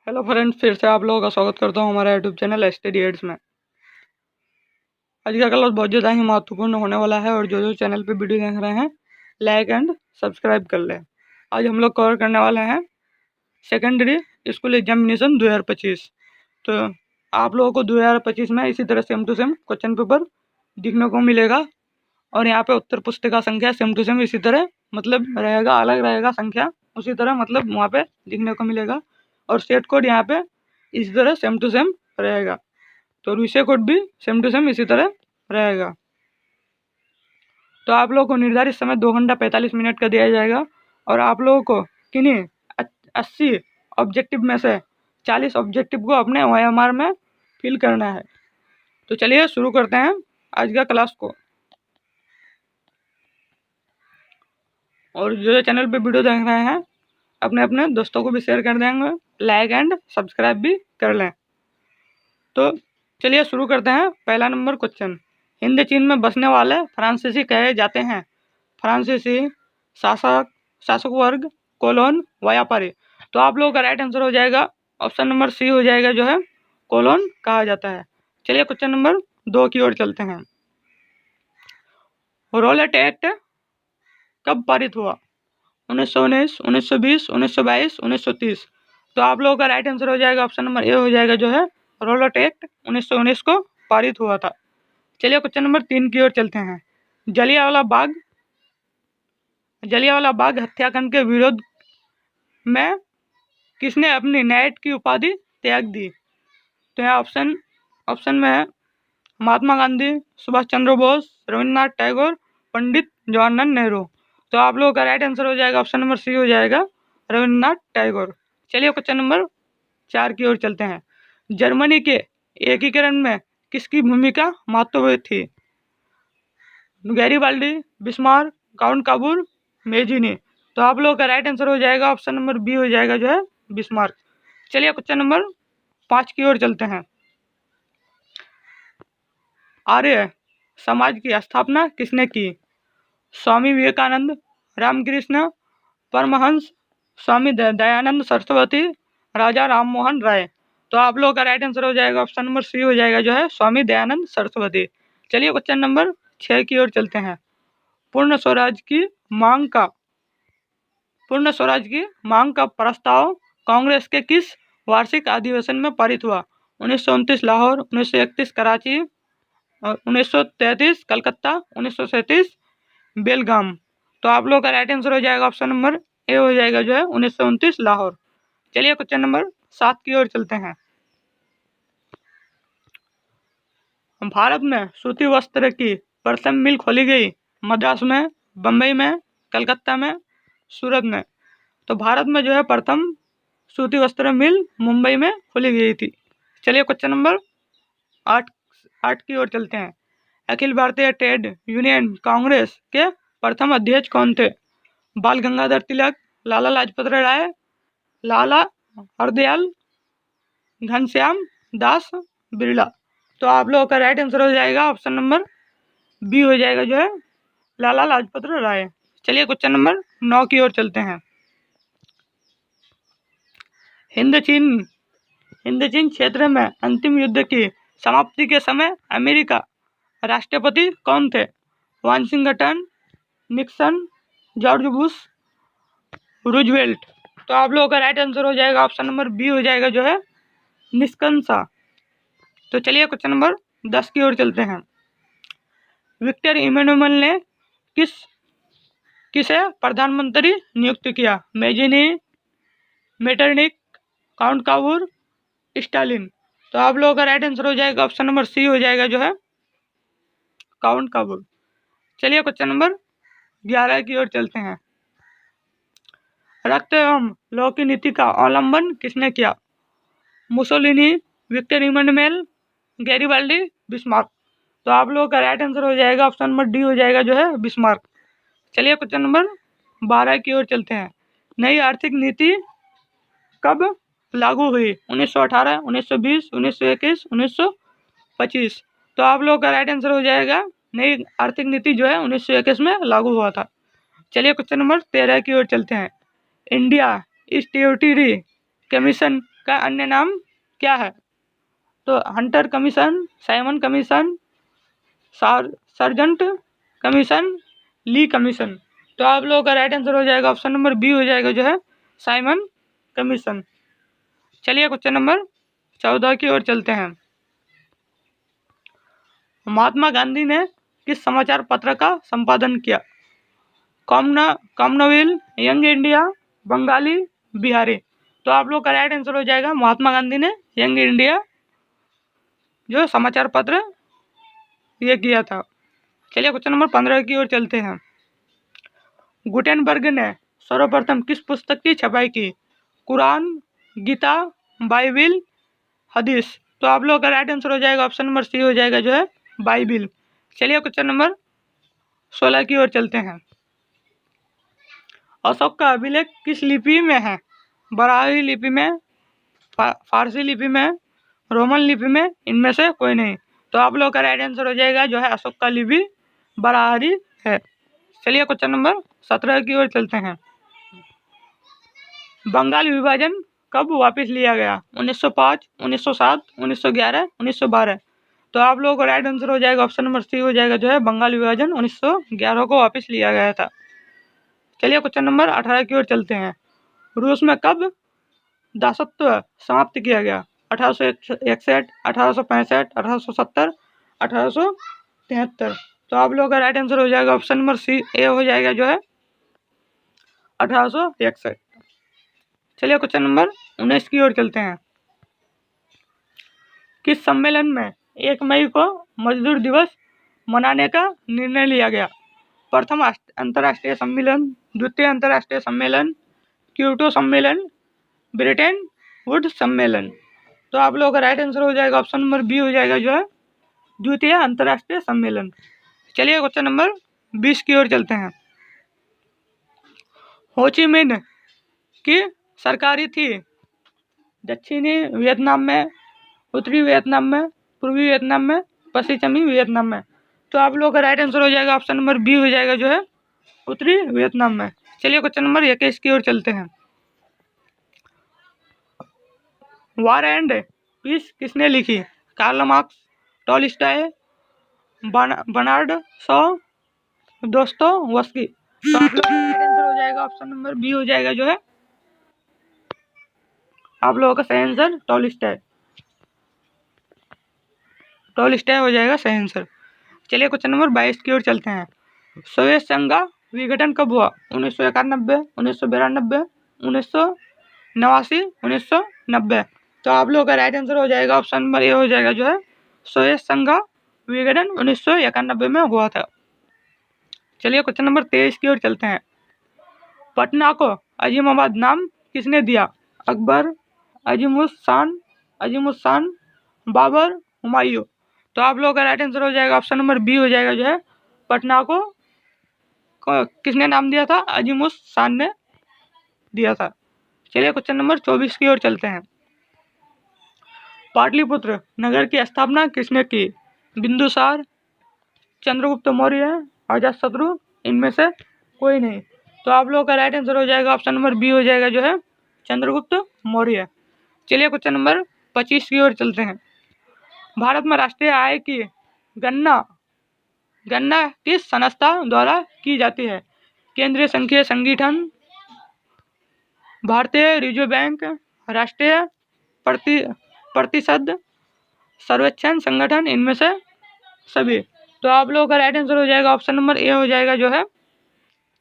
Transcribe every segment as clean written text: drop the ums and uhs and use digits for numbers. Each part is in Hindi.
हेलो फ्रेंड्स, फिर से आप लोगों का स्वागत करता हूं हमारे यूट्यूब चैनल स्टडी एड्स में। आज का क्लास बहुत ज़्यादा ही महत्वपूर्ण होने वाला है और जो चैनल पे वीडियो देख रहे हैं लाइक एंड सब्सक्राइब कर लें। आज हम लोग कवर करने वाले हैं सेकेंडरी स्कूल एग्जामिनेशन 2025। तो आप लोगों को 2025 में इसी तरह same to same question paper दिखने को मिलेगा और यहाँ पे उत्तर पुस्तिका संख्या सेम टू सेम इसी तरह मतलब रहेगा, अलग रहेगा संख्या उसी तरह मतलब वहाँ पे दिखने को मिलेगा और सेट कोड यहाँ पे इसी तरह सेम टू सेम रहेगा। तो विषय कोड भी सेम टू सेम इसी तरह रहेगा। तो आप लोगों को निर्धारित समय 2 घंटा 45 मिनट का दिया जाएगा और आप लोगों को किन्हीं 80 ऑब्जेक्टिव में से 40 ऑब्जेक्टिव को अपने OMR में फिल करना है। तो चलिए शुरू करते हैं आज का क्लास को। और जो चैनल पे वीडियो देख रहे हैं अपने अपने दोस्तों को भी शेयर कर देंगे, लाइक एंड सब्सक्राइब भी कर लें। तो चलिए शुरू करते हैं। पहला नंबर क्वेश्चन, हिंद चीन में बसने वाले फ्रांसीसी कहे जाते हैं? फ्रांसीसी, शासक वर्ग, कोलोन, व्यापारी। तो आप लोगों का राइट आंसर हो जाएगा ऑप्शन नंबर सी हो जाएगा, जो है कोलोन कहा जाता है। चलिए क्वेश्चन नंबर 2 की ओर चलते हैं। रोलेट एक्ट कब पारित हुआ? 1919, 1920, 1922, 1930। तो आप लोगों का राइट आंसर हो जाएगा ऑप्शन नंबर ए हो जाएगा, जो है रोलेट एक्ट 1919 को पारित हुआ था। चलिए क्वेश्चन नंबर 3 की ओर चलते हैं। जलियांवाला बाग हत्याकांड के विरोध में किसने अपनी नाइट की उपाधि त्याग दी? तो यहाँ ऑप्शन में है महात्मा गांधी, सुभाष चंद्र बोस, रविन्द्रनाथ टैगोर, पंडित जवाहरलाल नेहरू। तो आप लोगों का राइट आंसर हो जाएगा ऑप्शन नंबर सी हो जाएगा, रविन्द्रनाथ टैगोर। चलिए क्वेश्चन नंबर 4 की ओर चलते हैं। जर्मनी के एकीकरण में किसकी भूमिका महत्वपूर्ण थी? Garibaldi, Bismarck, count काबूर, Mazzini. तो आप लोगों का राइट आंसर हो जाएगा ऑप्शन नंबर बी हो जाएगा, जो है बिस्मार्क। चलिए क्वेश्चन नंबर 5 की ओर चलते हैं। आर्य समाज की स्थापना किसने की? स्वामी विवेकानंद, रामकृष्ण परमहंस, स्वामी दयानंद सरस्वती, राजा राम मोहन राय। तो आप लोगों का राइट आंसर हो जाएगा ऑप्शन नंबर सी हो जाएगा, जो है स्वामी दयानंद सरस्वती। चलिए क्वेश्चन नंबर 6 की ओर चलते हैं। पूर्ण स्वराज की मांग का प्रस्ताव कांग्रेस के किस वार्षिक अधिवेशन में पारित हुआ? 1929 लाहौर, 1931 कराची, 1933 कलकत्ता, 1937 बेलगाम। तो आप लोगों का राइट आंसर हो जाएगा ऑप्शन नंबर ए हो जाएगा, जो है 1929 लाहौर। चलिए क्वेश्चन नंबर 7 की ओर चलते हैं। भारत में सूती वस्त्र की प्रथम मिल खोली गई मद्रास में, बम्बई में, कलकत्ता में, सूरत में। तो भारत में जो है प्रथम सूती वस्त्र मिल मुंबई में खोली गई थी। चलिए क्वेश्चन नंबर 8 की ओर चलते हैं। अखिल भारतीय ट्रेड यूनियन कांग्रेस के प्रथम अध्यक्ष कौन थे? बाल गंगाधर तिलक, लाला लाजपत राय, लाला हरदयाल, घनश्याम दास बिरला। तो आप लोगों का राइट आंसर हो जाएगा ऑप्शन नंबर बी हो जाएगा, जो है लाला लाजपत राय। चलिए क्वेश्चन नंबर 9 की ओर चलते हैं। हिंद चीन क्षेत्र में अंतिम युद्ध की समाप्ति के समय अमेरिका राष्ट्रपति कौन थे? Washington, Nixon, George Bush, Roosevelt. तो आप लोगों का राइट आंसर हो जाएगा ऑप्शन नंबर बी हो जाएगा, जो है निक्सन। तो चलिए क्वेश्चन नंबर 10 की ओर चलते हैं। विक्टर इमैनुअल ने किसे प्रधानमंत्री नियुक्त किया? Mazzini, Metternich, count काबूर, Stalin. तो आप लोगों का राइट आंसर हो जाएगा ऑप्शन नंबर सी हो जाएगा, जो है काउंट काबूर। चलिए क्वेश्चन नंबर 11 की ओर चलते हैं। रक्त एवं लौ की नीति का अवलंबन किसने किया? Mussolini, Victor Emmanuel, Garibaldi, Bismarck. तो आप लोगों का राइट आंसर हो जाएगा ऑप्शन नंबर डी हो जाएगा, जो है बिस्मार्क। चलिए क्वेश्चन नंबर 12 की ओर चलते हैं। नई आर्थिक नीति कब लागू हुई? 1918, 1920, 1921, 1925। तो आप लोगों का राइट आंसर हो जाएगा नई आर्थिक नीति जो है 1921 में लागू हुआ था। चलिए क्वेश्चन नंबर 13 की ओर चलते हैं। इंडिया स्ट्यूटरी कमीशन का अन्य नाम क्या है? तो Hunter commission, Simon commission, Sargent commission, Lee commission. तो आप लोगों का राइट आंसर हो जाएगा ऑप्शन नंबर बी हो जाएगा जो है साइमन कमीशन। चलिए क्वेश्चन नंबर 14 की ओर चलते हैं। महात्मा गांधी ने किस समाचार पत्र का संपादन किया? Commonwealth, young India, Bengali, Bihari. तो आप लोग का राइट आंसर हो जाएगा महात्मा गांधी ने यंग इंडिया जो समाचार पत्र ये किया था। चलिए क्वेश्चन नंबर 15 की ओर चलते हैं। गुटेनबर्ग ने सर्वप्रथम किस पुस्तक की छपाई की? कुरान, गीता, बाइबिल, हदीस। तो आप लोग का राइट आंसर हो जाएगा ऑप्शन नंबर सी हो जाएगा जो है बाइबिल। चलिए क्वेश्चन नंबर 16 की ओर चलते हैं। अशोक का अभिलेख किस लिपि में है? बराही लिपि में, फारसी लिपि में, रोमन लिपि में, इनमें से कोई नहीं। तो आप लोग का राइट आंसर हो जाएगा जो है अशोक का लिपि बराही है। चलिए क्वेश्चन नंबर 17 की ओर चलते हैं। बंगाल विभाजन कब वापस लिया गया? 1905, 1907, 1911, 1912। तो आप लोगों का राइट आंसर हो जाएगा ऑप्शन नंबर सी हो जाएगा जो है बंगाल विभाजन 1911 को वापस लिया गया था। चलिए क्वेश्चन नंबर 18 की ओर चलते हैं। रूस में कब दासत्व समाप्त किया गया? 1861, 1865, 1870, 1873। तो आप लोगों का राइट आंसर हो जाएगा ऑप्शन नंबर सी ए हो जाएगा जो है 1861। चलिए क्वेश्चन नंबर 19 की ओर चलते हैं। किस सम्मेलन में 1 मई को मजदूर दिवस मनाने का निर्णय लिया गया? प्रथम अंतर्राष्ट्रीय सम्मेलन, द्वितीय अंतर्राष्ट्रीय सम्मेलन, क्योटो सम्मेलन, ब्रिटेन वुड सम्मेलन। तो आप लोगों का राइट आंसर हो जाएगा ऑप्शन नंबर बी हो जाएगा जो है द्वितीय अंतर्राष्ट्रीय सम्मेलन। चलिए क्वेश्चन नंबर 20 की ओर चलते हैं। हो ची मिन्ह की सरकारी थी दक्षिणी वियतनाम में, उत्तरी वियतनाम में, पूर्वी वियतनाम में, पश्चिमी वियतनाम में। तो आप लोगों का राइट आंसर हो जाएगा ऑप्शन नंबर बी हो जाएगा जो है उत्तरी वियतनाम में। चलिए क्वेश्चन नंबर 21 की ओर चलते हैं। वार एंड पीस किसने लिखी? Karl Marx, Tolstoy, Bernard Shaw, Dostoevsky. तो आप लोगों का राइट आंसर हो जाएगा ऑप्शन नंबर बी हो जाएगा जो है आप लोगों का सही आंसर टॉलस्टॉय हो जाएगा सही आंसर। चलिए क्वेश्चन नंबर 22 की ओर चलते हैं। सोवियत संघ का विघटन कब हुआ? 1991, 1992, 1989, 1990। तो आप लोगों का राइट आंसर हो जाएगा ऑप्शन नंबर ए हो जाएगा जो है सोवियत संघ का विघटन 1991 में हुआ था। चलिए क्वेश्चन नंबर 23 की ओर चलते हैं। पटना को अजीमाबाद नाम किसने दिया? अकबर, अजीमुद्दीन, बाबर, हुमायूं। तो आप लोगों का राइट आंसर हो जाएगा ऑप्शन नंबर बी हो जाएगा जो है पटना को किसने नाम दिया था? अजीमुद्दीन ने दिया था। चलिए क्वेश्चन नंबर 24 की ओर चलते हैं। पाटलिपुत्र नगर की स्थापना किसने की? बिंदुसार, चंद्रगुप्त मौर्य, अजातशत्रु, इनमें से कोई नहीं। तो आप लोगों का राइट आंसर हो जाएगा ऑप्शन नंबर बी हो जाएगा जो है चंद्रगुप्त मौर्य। चलिए क्वेश्चन नंबर 25 की ओर चलते हैं। भारत में राष्ट्रीय आय की गणना किस संस्था द्वारा की जाती है? केंद्रीय संघीय संगठन, भारतीय रिजर्व बैंक, राष्ट्रीय प्रतिशत सर्वेक्षण संगठन, इनमें से सभी। तो आप लोगों का राइट आंसर हो जाएगा ऑप्शन नंबर ए हो जाएगा जो है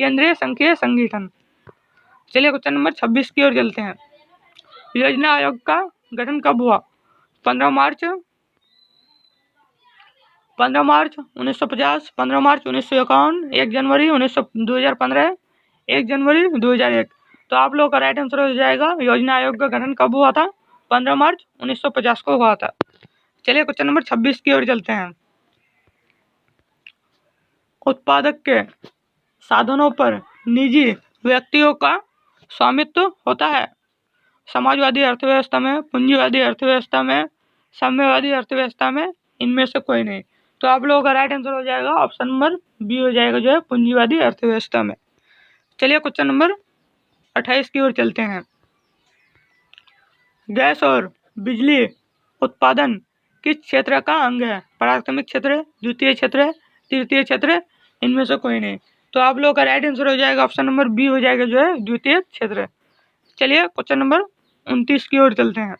केंद्रीय संघीय संगठन। चलिए क्वेश्चन नंबर 26 की ओर चलते हैं। योजना आयोग का गठन कब हुआ? 15 मार्च 1950, 15 मार्च 1951, 1 जनवरी 2015, 1 जनवरी 2001। तो आप लोगों का राइट आंसर हो जाएगा योजना आयोग का गठन कब हुआ था? 15 मार्च 1950 को हुआ था। चलिए क्वेश्चन नंबर 26 की ओर चलते हैं। उत्पादक के साधनों पर निजी व्यक्तियों का स्वामित्व होता है? समाजवादी अर्थव्यवस्था में, पूंजीवादी अर्थव्यवस्था में, साम्यवादी अर्थव्यवस्था में, इनमें से कोई नहीं। तो आप लोगों का राइट आंसर हो जाएगा ऑप्शन नंबर बी हो जाएगा जो है पूंजीवादी अर्थव्यवस्था में। चलिए क्वेश्चन नंबर 28 की ओर चलते हैं। गैस और बिजली उत्पादन किस क्षेत्र का अंग है? प्राथमिक क्षेत्र, द्वितीय क्षेत्र, तृतीय क्षेत्र, इनमें से कोई नहीं। तो आप लोगों का राइट आंसर हो जाएगा ऑप्शन नंबर बी हो जाएगा जो है द्वितीय क्षेत्र। चलिए क्वेश्चन नंबर 29 की ओर चलते हैं।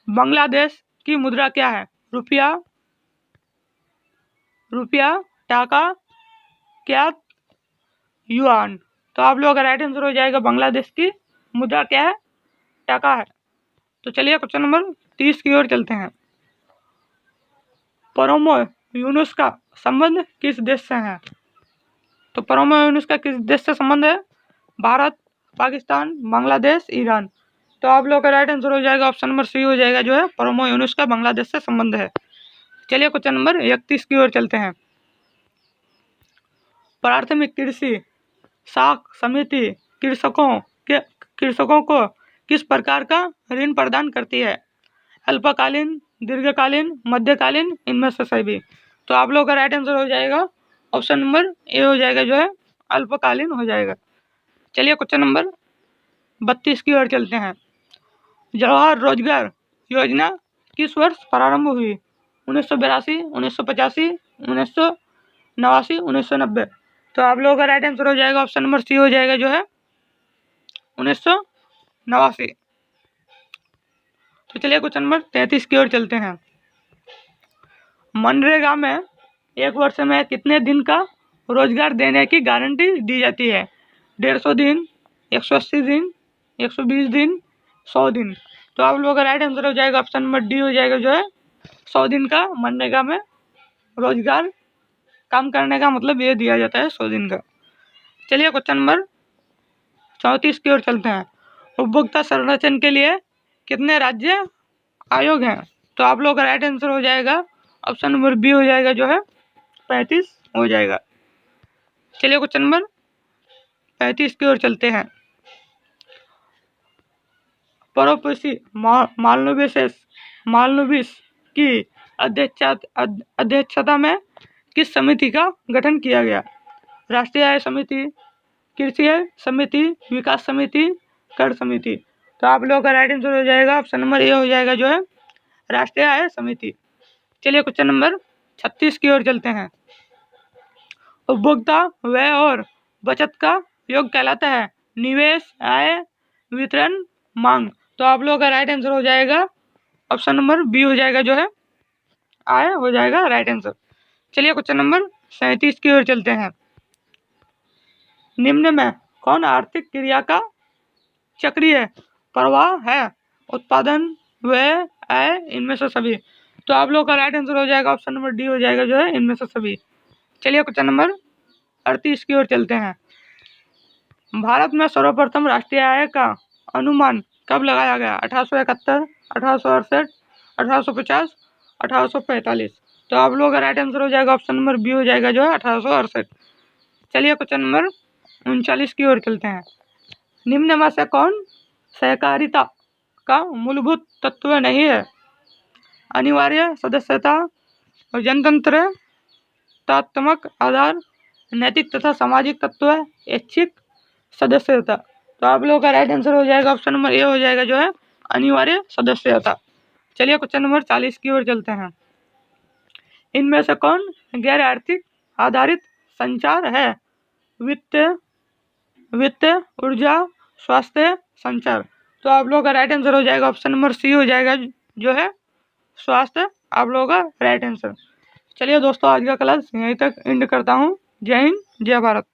बांग्लादेश की मुद्रा क्या है? रुपया, टाका, क्यात, युआन। तो आप लोगों का राइट आंसर हो जाएगा बांग्लादेश की मुद्रा क्या है? टाका है। तो चलिए क्वेश्चन नंबर 30 की ओर चलते हैं। परमो यूनुस का संबंध किस देश से है? तो परमो यूनुस का किस देश से संबंध है? भारत, पाकिस्तान, बांग्लादेश, ईरान। तो आप लोगों का राइट आंसर हो जाएगा ऑप्शन नंबर सी हो जाएगा जो है परमो यूनुस का बांग्लादेश से संबंध है। चलिए क्वेश्चन नंबर 31 की ओर चलते हैं। प्राथमिक कृषि साख समिति कृषकों को किस प्रकार का ऋण प्रदान करती है? अल्पकालीन, दीर्घकालीन, मध्यकालीन, इनमें से सभी। तो आप लोगों का राइट आंसर हो जाएगा ऑप्शन नंबर ए हो जाएगा जो है अल्पकालीन हो जाएगा। चलिए क्वेश्चन नंबर 32 की ओर चलते हैं। जवाहर रोजगार योजना किस वर्ष प्रारंभ हुई? 1982, 1985, 1989, 1990। तो आप लोगों का राइट आंसर हो जाएगा ऑप्शन नंबर सी हो जाएगा जो है 1989। तो चलिए क्वेश्चन नंबर 33 की ओर चलते हैं। मनरेगा में एक वर्ष में कितने दिन का रोजगार देने की गारंटी दी जाती है? 150 दिन, 180 दिन, 120 दिन, 100 दिन। तो आप लोगों का राइट आंसर हो जाएगा ऑप्शन नंबर डी हो जाएगा जो है 100 दिन का मनरेगा में रोजगार काम करने का मतलब ये दिया जाता है 100 दिन का। चलिए क्वेश्चन नंबर 34 की ओर चलते हैं। उपभोक्ता संरक्षण के लिए कितने राज्य आयोग हैं? तो आप लोगों का राइट आंसर हो जाएगा ऑप्शन नंबर बी हो जाएगा जो है 35 हो जाएगा। चलिए क्वेश्चन नंबर 35 की ओर चलते हैं। परोपसी मालनुबिस की अध्यक्षता में किस समिति का गठन किया गया? राष्ट्रीय आय समिति, कृषि आय समिति, विकास समिति, कर समिति। तो आप लोगों का राइट आंसर हो जाएगा ऑप्शन नंबर ए हो जाएगा जो है राष्ट्रीय आय समिति। चलिए क्वेश्चन नंबर 36 की ओर चलते हैं। उपभोक्ता व्यय और बचत का योग कहलाता है निवेश, आय, वितरण, मांग। तो आप लोगों का राइट आंसर हो जाएगा ऑप्शन नंबर बी हो जाएगा जो है आय हो जाएगा राइट आंसर। चलिए क्वेश्चन नंबर 37 की ओर चलते हैं। निम्न में कौन आर्थिक क्रिया का चक्रीय प्रवाह है? उत्पादन, व्यय, आय, इनमें से सभी। तो आप लोगों का राइट आंसर हो जाएगा ऑप्शन नंबर डी हो जाएगा जो है इनमें से सभी। चलिए क्वेश्चन नंबर 38 की ओर चलते हैं। भारत में सर्वप्रथम राष्ट्रीय आय का अनुमान कब लगाया गया? 1871, 1868, 1850, 1845। तो आप लोगों का राइट आंसर हो जाएगा ऑप्शन नंबर बी हो जाएगा जो है 1868। चलिए क्वेश्चन नंबर 39 की ओर चलते हैं। निम्न में से कौन सहकारिता का मूलभूत तत्व नहीं है? अनिवार्य सदस्यता, जनतंत्र, तथ्यात्मक आधार, नैतिक तथा सामाजिक तत्व, ऐच्छिक सदस्यता। तो आप लोगों का राइट आंसर हो जाएगा ऑप्शन नंबर ए हो जाएगा जो है अनिवार्य सदस्यता। चलिए क्वेश्चन नंबर 40 की ओर चलते हैं। इनमें से कौन गैर आर्थिक आधारित संचार है? वित्त, ऊर्जा, स्वास्थ्य, संचार। तो आप लोगों का राइट आंसर हो जाएगा ऑप्शन नंबर सी हो जाएगा जो है स्वास्थ्य, आप लोगों का राइट आंसर। चलिए दोस्तों आज का क्लास यहीं तक एंड करता हूँ। जय हिंद, जय भारत।